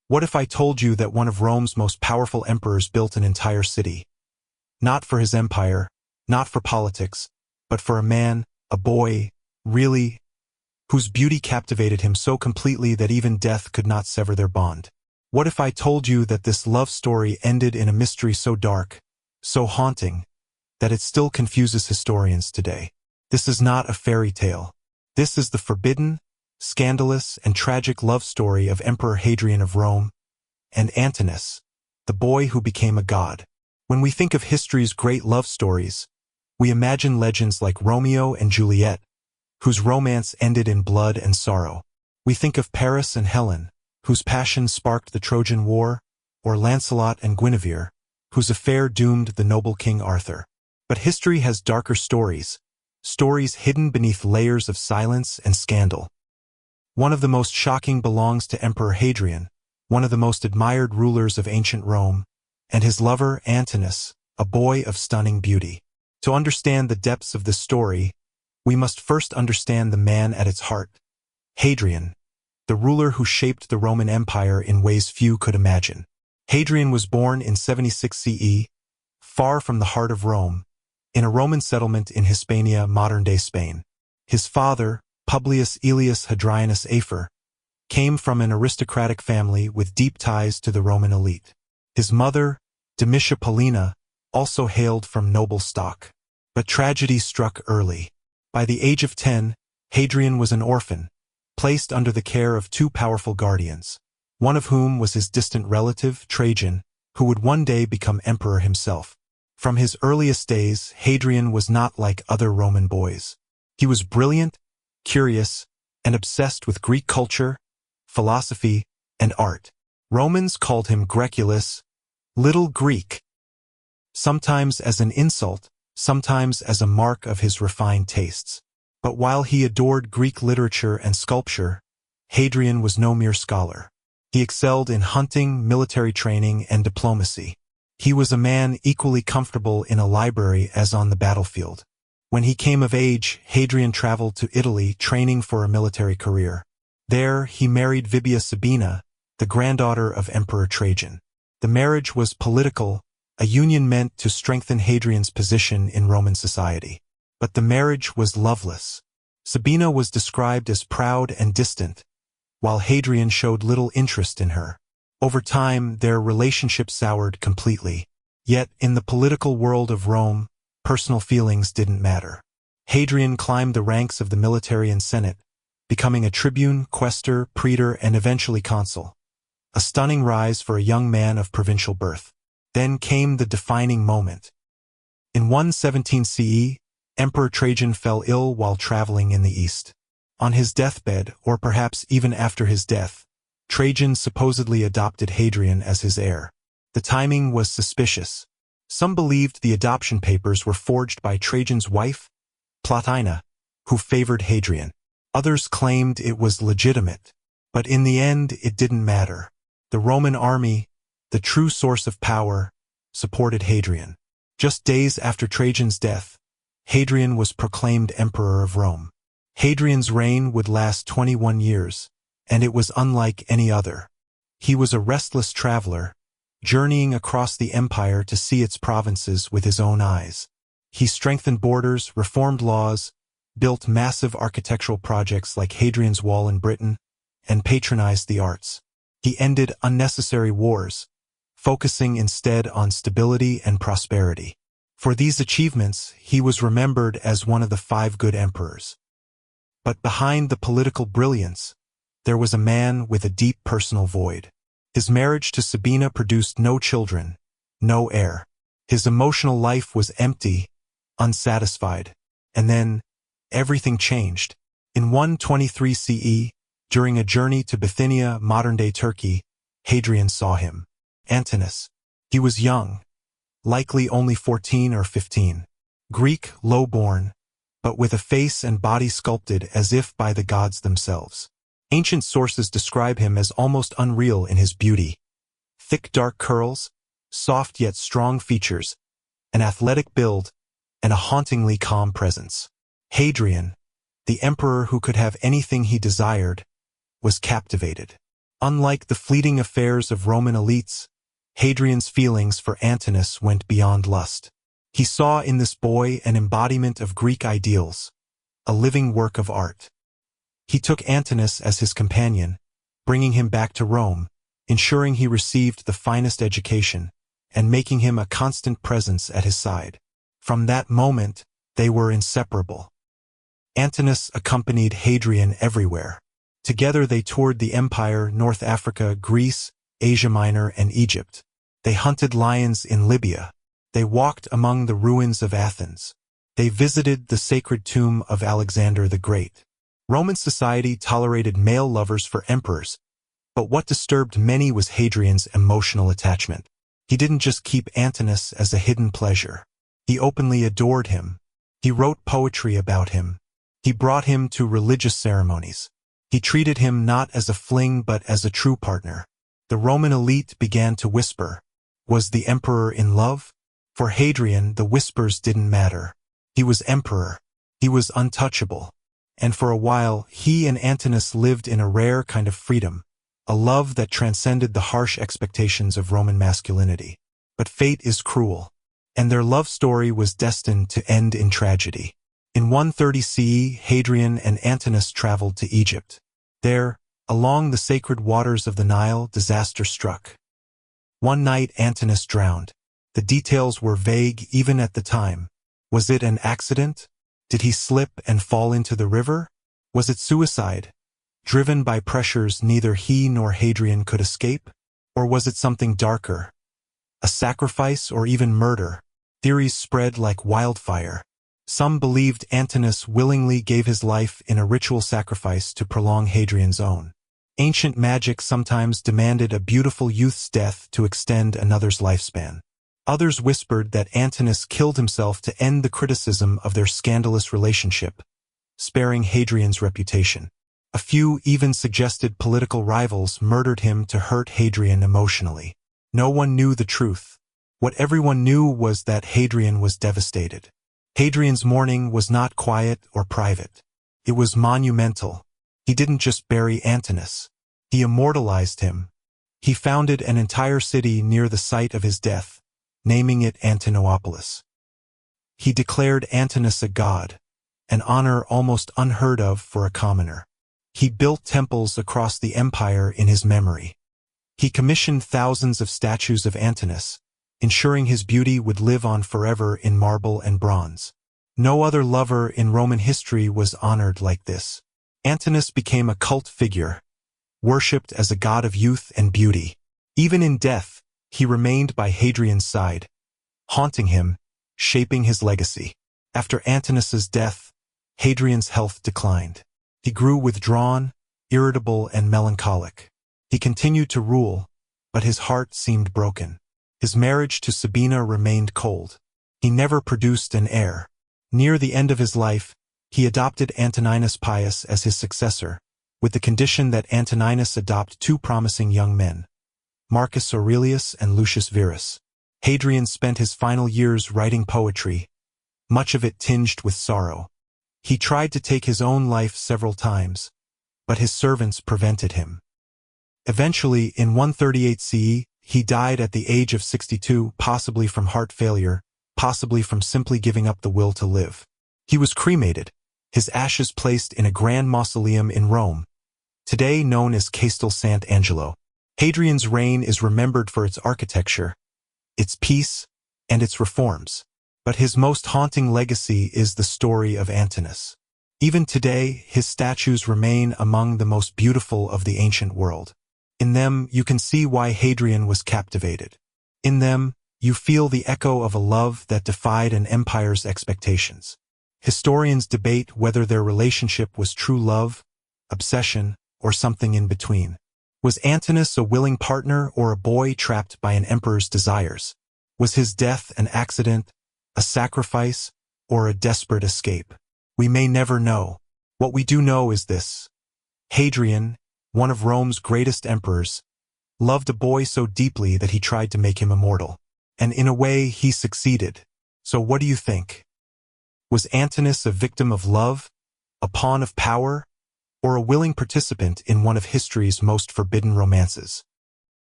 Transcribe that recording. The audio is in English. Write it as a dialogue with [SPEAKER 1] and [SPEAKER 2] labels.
[SPEAKER 1] What if I told you that one of Rome's most powerful emperors built an entire city? Not for his empire, not for politics, but for a man, a boy, really, whose beauty captivated him so completely that even death could not sever their bond. What if I told you that this love story ended in a mystery so dark, so haunting, that it still confuses historians today? This is not a fairy tale. This is the forbidden, scandalous, and tragic love story of Emperor Hadrian of Rome and Antinous, the boy who became a god. When we think of history's great love stories, we imagine legends like Romeo and Juliet, whose romance ended in blood and sorrow. We think of Paris and Helen, whose passion sparked the Trojan War, or Lancelot and Guinevere, whose affair doomed the noble King Arthur. But history has darker stories, stories hidden beneath layers of silence and scandal. One of the most shocking belongs to Emperor Hadrian, one of the most admired rulers of ancient Rome, and his lover Antinous, a boy of stunning beauty. To understand the depths of this story, we must first understand the man at its heart, Hadrian, the ruler who shaped the Roman Empire in ways few could imagine. Hadrian was born in 76 CE, far from the heart of Rome, in a Roman settlement in Hispania, modern-day Spain. His father, Publius Aelius Hadrianus Afer, came from an aristocratic family with deep ties to the Roman elite. His mother, Domitia Paulina, also hailed from noble stock. But tragedy struck early. By the age of 10, Hadrian was an orphan, placed under the care of two powerful guardians, one of whom was his distant relative, Trajan, who would one day become emperor himself. From his earliest days, Hadrian was not like other Roman boys. He was brilliant, curious, and obsessed with Greek culture, philosophy, and art. Romans called him Greculus, Little Greek, sometimes as an insult, sometimes as a mark of his refined tastes. But while he adored Greek literature and sculpture, Hadrian was no mere scholar. He excelled in hunting, military training, and diplomacy. He was a man equally comfortable in a library as on the battlefield. When he came of age, Hadrian traveled to Italy, training for a military career. There, he married Vibia Sabina, the granddaughter of Emperor Trajan. The marriage was political, a union meant to strengthen Hadrian's position in Roman society. But the marriage was loveless. Sabina was described as proud and distant, while Hadrian showed little interest in her. Over time, their relationship soured completely. Yet, in the political world of Rome, personal feelings didn't matter. Hadrian climbed the ranks of the military and senate, becoming a tribune, quaestor, praetor, and eventually consul. A stunning rise for a young man of provincial birth. Then came the defining moment. In 117 CE, Emperor Trajan fell ill while traveling in the east. On his deathbed, or perhaps even after his death, Trajan supposedly adopted Hadrian as his heir. The timing was suspicious. Some believed the adoption papers were forged by Trajan's wife, Plotina, who favored Hadrian. Others claimed it was legitimate. But in the end, it didn't matter. The Roman army, the true source of power, supported Hadrian. Just days after Trajan's death, Hadrian was proclaimed emperor of Rome. Hadrian's reign would last 21 years, and it was unlike any other. He was a restless traveler, journeying across the empire to see its provinces with his own eyes. He strengthened borders, reformed laws, built massive architectural projects like Hadrian's Wall in Britain, and patronized the arts. He ended unnecessary wars, focusing instead on stability and prosperity. For these achievements, he was remembered as one of the 5 good emperors. But behind the political brilliance, there was a man with a deep personal void. His marriage to Sabina produced no children, no heir. His emotional life was empty, unsatisfied. And then, everything changed. In 123 CE, during a journey to Bithynia, modern-day Turkey, Hadrian saw him. Antinous. He was young, likely only 14 or 15. Greek, low-born, but with a face and body sculpted as if by the gods themselves. Ancient sources describe him as almost unreal in his beauty. Thick dark curls, soft yet strong features, an athletic build, and a hauntingly calm presence. Hadrian, the emperor who could have anything he desired, was captivated. Unlike the fleeting affairs of Roman elites, Hadrian's feelings for Antinous went beyond lust. He saw in this boy an embodiment of Greek ideals, a living work of art. He took Antinous as his companion, bringing him back to Rome, ensuring he received the finest education, and making him a constant presence at his side. From that moment, they were inseparable. Antinous accompanied Hadrian everywhere. Together they toured the empire, North Africa, Greece, Asia Minor, and Egypt. They hunted lions in Libya. They walked among the ruins of Athens. They visited the sacred tomb of Alexander the Great. Roman society tolerated male lovers for emperors, but what disturbed many was Hadrian's emotional attachment. He didn't just keep Antinous as a hidden pleasure. He openly adored him. He wrote poetry about him. He brought him to religious ceremonies. He treated him not as a fling but as a true partner. The Roman elite began to whisper, was the emperor in love? For Hadrian, the whispers didn't matter. He was emperor. He was untouchable. And for a while, he and Antinous lived in a rare kind of freedom, a love that transcended the harsh expectations of Roman masculinity. But fate is cruel, and their love story was destined to end in tragedy. In 130 CE, Hadrian and Antinous traveled to Egypt. There, along the sacred waters of the Nile, disaster struck. One night, Antinous drowned. The details were vague even at the time. Was it an accident? Did he slip and fall into the river? Was it suicide, driven by pressures neither he nor Hadrian could escape? Or was it something darker? A sacrifice or even murder? Theories spread like wildfire. Some believed Antinous willingly gave his life in a ritual sacrifice to prolong Hadrian's own. Ancient magic sometimes demanded a beautiful youth's death to extend another's lifespan. Others whispered that Antinous killed himself to end the criticism of their scandalous relationship, sparing Hadrian's reputation. A few even suggested political rivals murdered him to hurt Hadrian emotionally. No one knew the truth. What everyone knew was that Hadrian was devastated. Hadrian's mourning was not quiet or private. It was monumental. He didn't just bury Antinous. He immortalized him. He founded an entire city near the site of his death, naming it Antinopolis. He declared Antinous a god, an honor almost unheard of for a commoner. He built temples across the empire in his memory. He commissioned thousands of statues of Antinous, ensuring his beauty would live on forever in marble and bronze. No other lover in Roman history was honored like this. Antinous became a cult figure, worshipped as a god of youth and beauty. Even in death, he remained by Hadrian's side, haunting him, shaping his legacy. After Antinous' death, Hadrian's health declined. He grew withdrawn, irritable, and melancholic. He continued to rule, but his heart seemed broken. His marriage to Sabina remained cold. He never produced an heir. Near the end of his life, he adopted Antoninus Pius as his successor, with the condition that Antoninus adopt two promising young men, Marcus Aurelius and Lucius Verus. Hadrian spent his final years writing poetry, much of it tinged with sorrow. He tried to take his own life several times, but his servants prevented him. Eventually, in 138 CE, he died at the age of 62, possibly from heart failure, possibly from simply giving up the will to live. He was cremated, his ashes placed in a grand mausoleum in Rome, today known as Castel Sant'Angelo. Hadrian's reign is remembered for its architecture, its peace, and its reforms. But his most haunting legacy is the story of Antinous. Even today, his statues remain among the most beautiful of the ancient world. In them, you can see why Hadrian was captivated. In them, you feel the echo of a love that defied an empire's expectations. Historians debate whether their relationship was true love, obsession, or something in between. Was Antinous a willing partner or a boy trapped by an emperor's desires? Was his death an accident, a sacrifice, or a desperate escape? We may never know. What we do know is this. Hadrian, one of Rome's greatest emperors, loved a boy so deeply that he tried to make him immortal. And in a way, he succeeded. So what do you think? Was Antinous a victim of love, a pawn of power, or a willing participant in one of history's most forbidden romances.